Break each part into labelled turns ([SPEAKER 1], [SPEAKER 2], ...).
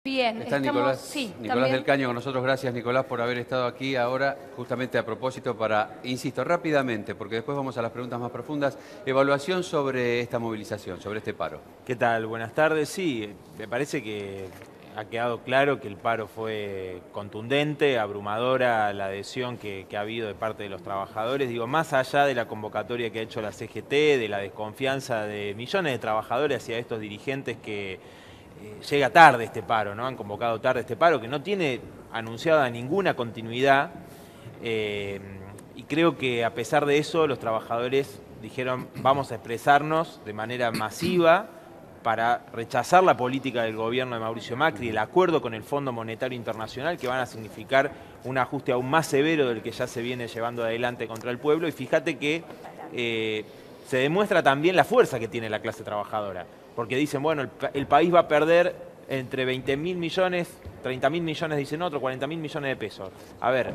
[SPEAKER 1] Bien,
[SPEAKER 2] Está
[SPEAKER 1] estamos,
[SPEAKER 2] Nicolás,
[SPEAKER 1] sí,
[SPEAKER 2] Nicolás
[SPEAKER 1] también.
[SPEAKER 2] del Caño con nosotros. Gracias, Nicolás, por haber estado aquí ahora, justamente a propósito para, insisto, rápidamente, porque después vamos a las preguntas más profundas, evaluación sobre esta movilización, sobre este paro.
[SPEAKER 3] ¿Qué tal? Buenas tardes. Sí, me parece que ha quedado claro que el paro fue contundente, abrumadora la adhesión que ha habido de parte de los trabajadores. Digo, más allá de la convocatoria que ha hecho la CGT, de la desconfianza de millones de trabajadores hacia estos dirigentes que llega tarde este paro, ¿no? Han convocado tarde este paro, que no tiene anunciada ninguna continuidad. Y creo que a pesar de eso, los trabajadores dijeron, vamos a expresarnos de manera masiva para rechazar la política del gobierno de Mauricio Macri, el acuerdo con el Fondo Monetario Internacional, que van a significar un ajuste aún más severo del que ya se viene llevando adelante contra el pueblo. Y fíjate que se demuestra también la fuerza que tiene la clase trabajadora, porque dicen, bueno, el país va a perder entre 20.000 millones, 30.000 millones, dicen otros, 40.000 millones de pesos. A ver,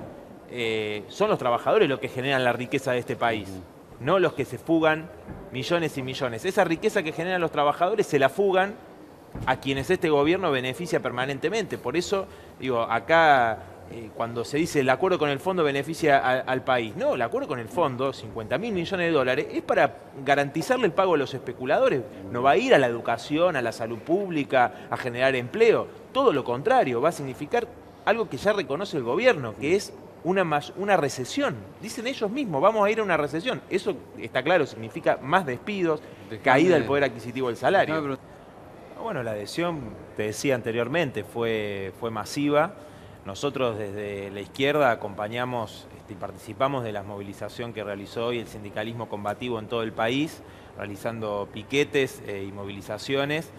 [SPEAKER 3] son los trabajadores los que generan la riqueza de este país, no los que se fugan millones y millones. Esa riqueza que generan los trabajadores se la fugan a quienes este gobierno beneficia permanentemente. Por eso, digo, acá cuando se dice el acuerdo con el fondo beneficia al país, no, el acuerdo con el fondo, 50.000 millones de dólares, es para garantizarle el pago a los especuladores. No va a ir a la educación, a la salud pública, a generar empleo. Todo lo contrario, va a significar algo que ya reconoce el gobierno, que es una recesión. Dicen ellos mismos, vamos a ir a una recesión. Eso está claro, significa más despidos, caída del poder adquisitivo del salario. Bueno, la adhesión, te decía anteriormente, fue masiva. Nosotros desde la izquierda acompañamos y participamos de la movilización que realizó hoy el sindicalismo combativo en todo el país, realizando piquetes y movilizaciones,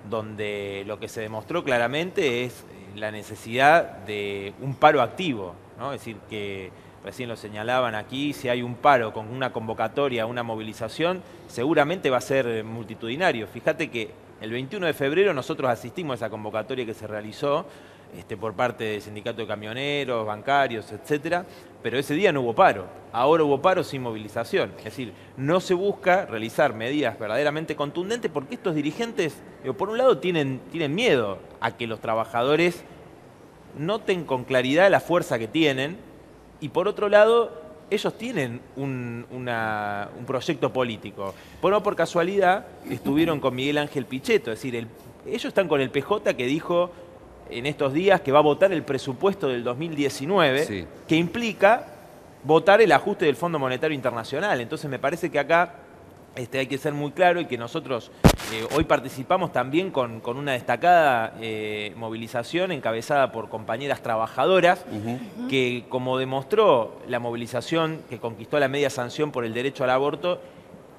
[SPEAKER 3] donde lo que se demostró claramente es la necesidad de un paro activo, ¿no? Es decir, que recién lo señalaban aquí, si hay un paro con una convocatoria, una movilización, seguramente va a ser multitudinario. Fíjate que el 21 de febrero nosotros asistimos a esa convocatoria que se realizó por parte del sindicato de camioneros, bancarios, etcétera, pero ese día no hubo paro. Ahora hubo paro sin movilización. Es decir, no se busca realizar medidas verdaderamente contundentes porque estos dirigentes, por un lado, tienen miedo a que los trabajadores noten con claridad la fuerza que tienen y, por otro lado, ellos tienen un proyecto político. No por casualidad estuvieron con Miguel Ángel Pichetto, es decir, ellos están con el PJ que dijo en estos días que va a votar el presupuesto del 2019, sí, que implica votar el ajuste del Fondo Monetario Internacional. Entonces me parece que acá hay que ser muy claro y que nosotros hoy participamos también con una destacada movilización encabezada por compañeras trabajadoras, que como demostró la movilización que conquistó la media sanción por el derecho al aborto,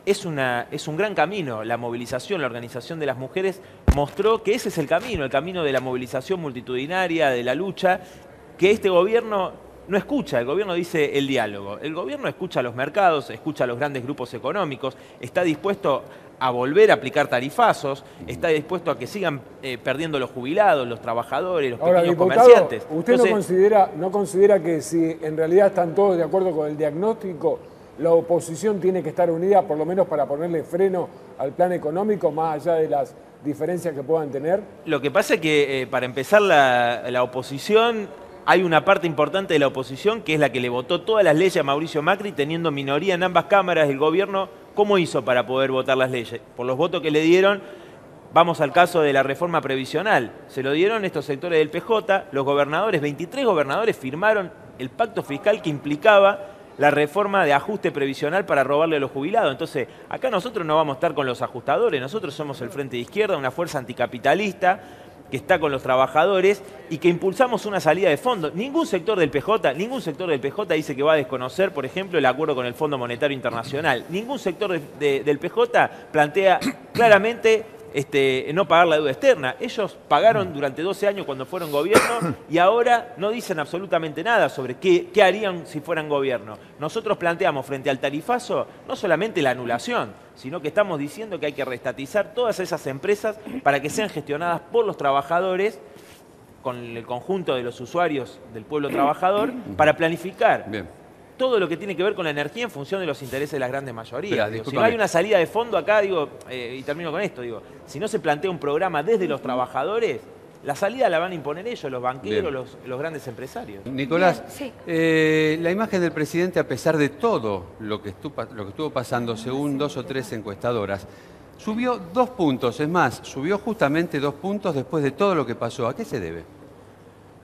[SPEAKER 3] es un gran camino. La movilización, la organización de las mujeres mostró que ese es el camino de la movilización multitudinaria, de la lucha, que este gobierno no escucha. El gobierno dice el diálogo. El gobierno escucha a los mercados, escucha a los grandes grupos económicos, está dispuesto a volver a aplicar tarifazos, está dispuesto a que sigan perdiendo los jubilados, los trabajadores, los pequeños comerciantes.
[SPEAKER 4] ¿Usted no considera que si en realidad están todos de acuerdo con el diagnóstico, la oposición tiene que estar unida por lo menos para ponerle freno al plan económico, más allá de las diferencias que puedan tener?
[SPEAKER 3] Lo que pasa es que para empezar la oposición, hay una parte importante de la oposición que es la que le votó todas las leyes a Mauricio Macri, teniendo minoría en ambas cámaras del gobierno. ¿Cómo hizo para poder votar las leyes? Por los votos que le dieron. Vamos al caso de la reforma previsional. Se lo dieron estos sectores del PJ, los gobernadores, 23 gobernadores firmaron el pacto fiscal que implicaba la reforma de ajuste previsional para robarle a los jubilados. Entonces, acá nosotros no vamos a estar con los ajustadores, nosotros somos el Frente de Izquierda, una fuerza anticapitalista que está con los trabajadores y que impulsamos una salida de fondo. Ningún sector del PJ dice que va a desconocer, por ejemplo, el acuerdo con el Fondo Monetario Internacional. Ningún sector del PJ plantea claramente no pagar la deuda externa. Ellos pagaron durante 12 años cuando fueron gobierno y ahora no dicen absolutamente nada sobre qué harían si fueran gobierno. Nosotros planteamos frente al tarifazo no solamente la anulación, sino que estamos diciendo que hay que reestatizar todas esas empresas para que sean gestionadas por los trabajadores, con el conjunto de los usuarios del pueblo trabajador, para planificar todo lo que tiene que ver con la energía en función de los intereses de las grandes mayorías. Si no hay una salida de fondo acá, y termino con esto, si no se plantea un programa desde los trabajadores, la salida la van a imponer ellos, los banqueros,
[SPEAKER 2] Bien.
[SPEAKER 3] los grandes empresarios.
[SPEAKER 2] Nicolás,
[SPEAKER 1] Bien, sí.
[SPEAKER 2] la imagen del presidente, a pesar de todo lo que estuvo pasando, según 2 o 3 encuestadoras, subió 2 puntos. Es más, subió justamente 2 puntos después de todo lo que pasó. ¿A qué se debe?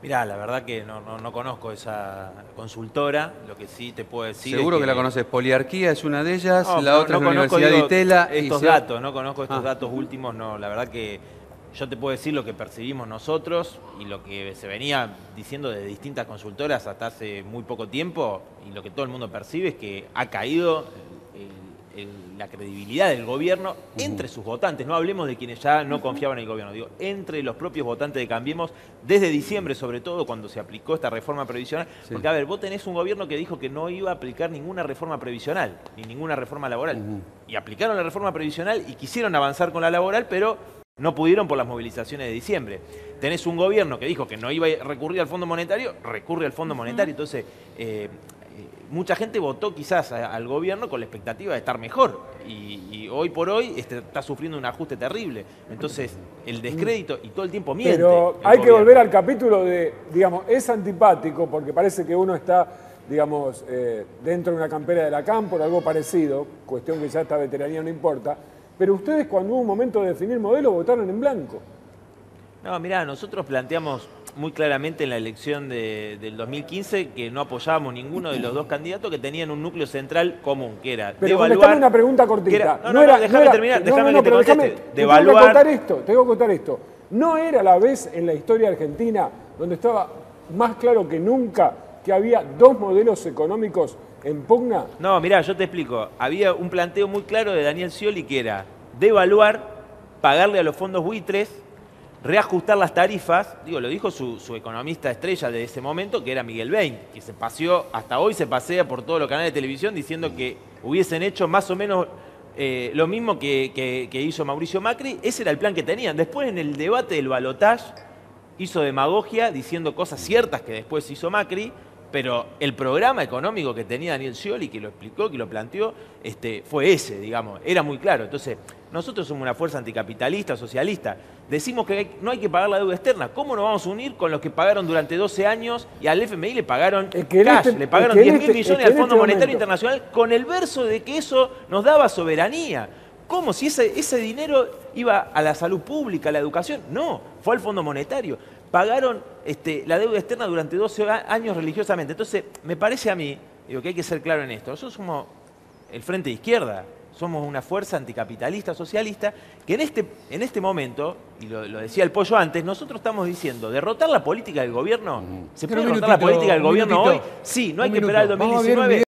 [SPEAKER 3] Mirá, la verdad que no conozco esa consultora, lo que sí te puedo decir
[SPEAKER 2] Seguro
[SPEAKER 3] es
[SPEAKER 2] que la conoces. Poliarquía es una de ellas,
[SPEAKER 3] No,
[SPEAKER 2] la otra es la
[SPEAKER 3] conozco,
[SPEAKER 2] Universidad de
[SPEAKER 3] digo,
[SPEAKER 2] Itela.
[SPEAKER 3] estos
[SPEAKER 2] se-
[SPEAKER 3] datos, no conozco estos
[SPEAKER 2] Ah.
[SPEAKER 3] datos últimos, no, la verdad que yo te puedo decir lo que percibimos nosotros y lo que se venía diciendo de distintas consultoras hasta hace muy poco tiempo, y lo que todo el mundo percibe es que ha caído la credibilidad del gobierno entre sus votantes. No hablemos de quienes ya no confiaban en el gobierno, digo, entre los propios votantes de Cambiemos, desde diciembre sobre todo, cuando se aplicó esta reforma previsional.
[SPEAKER 2] Sí.
[SPEAKER 3] Porque, a ver, vos tenés un gobierno que dijo que no iba a aplicar ninguna reforma previsional, ni ninguna reforma laboral. Y aplicaron la reforma previsional y quisieron avanzar con la laboral, pero no pudieron por las movilizaciones de diciembre. Tenés un gobierno que dijo que no iba a recurrir al Fondo Monetario, recurre al Fondo Monetario. Entonces, mucha gente votó quizás al gobierno con la expectativa de estar mejor. Y hoy por hoy está sufriendo un ajuste terrible. Entonces, el descrédito y todo el tiempo miente.
[SPEAKER 4] Pero
[SPEAKER 3] el
[SPEAKER 4] hay que
[SPEAKER 3] gobierno.
[SPEAKER 4] volver al capítulo de, digamos, es antipático porque parece que uno está, digamos, dentro de una campera de la Campo o algo parecido, cuestión que ya esta veteranía no importa, pero ustedes cuando hubo un momento de definir modelo votaron en blanco.
[SPEAKER 3] No, mirá, nosotros planteamos muy claramente en la elección del 2015 que no apoyábamos ninguno de los dos candidatos que tenían un núcleo central común, que era
[SPEAKER 4] Pero contestame una pregunta cortita.
[SPEAKER 3] Déjame terminar, déjame que te
[SPEAKER 4] pero
[SPEAKER 3] conteste.
[SPEAKER 4] Te tengo que contar esto. ¿No era la vez en la historia argentina donde estaba más claro que nunca que había 2 modelos económicos en pugna?
[SPEAKER 3] No, mirá, yo te explico. Había un planteo muy claro de Daniel Scioli que era devaluar, pagarle a los fondos buitres, reajustar las tarifas, digo, lo dijo su economista estrella de ese momento, que era Miguel Bain, que se paseó, hasta hoy se pasea por todos los canales de televisión diciendo que hubiesen hecho más o menos lo mismo que hizo Mauricio Macri. Ese era el plan que tenían. Después, en el debate del balotaje, hizo demagogia diciendo cosas ciertas que después hizo Macri, pero el programa económico que tenía Daniel Scioli, que lo explicó, que lo planteó, fue ese, digamos, era muy claro. Entonces, nosotros somos una fuerza anticapitalista, socialista. Decimos que no hay que pagar la deuda externa. ¿Cómo nos vamos a unir con los que pagaron durante 12 años y al FMI le pagaron cash, le pagaron 10.000 millones al Fondo Monetario Internacional con el verso de que eso nos daba soberanía? ¿Cómo? Si ese dinero iba a la salud pública, a la educación. No, fue al Fondo Monetario. Pagaron la deuda externa durante 12 años religiosamente. Entonces, me parece a mí, digo, que hay que ser claro en esto. Nosotros somos el Frente de Izquierda, somos una fuerza anticapitalista, socialista, que en este momento, y lo decía el Pollo antes, nosotros estamos diciendo, derrotar la política del gobierno. ¿Se puede derrotar la política del gobierno hoy? Sí, no hay que esperar el
[SPEAKER 2] Vamos a ver un
[SPEAKER 3] 2019.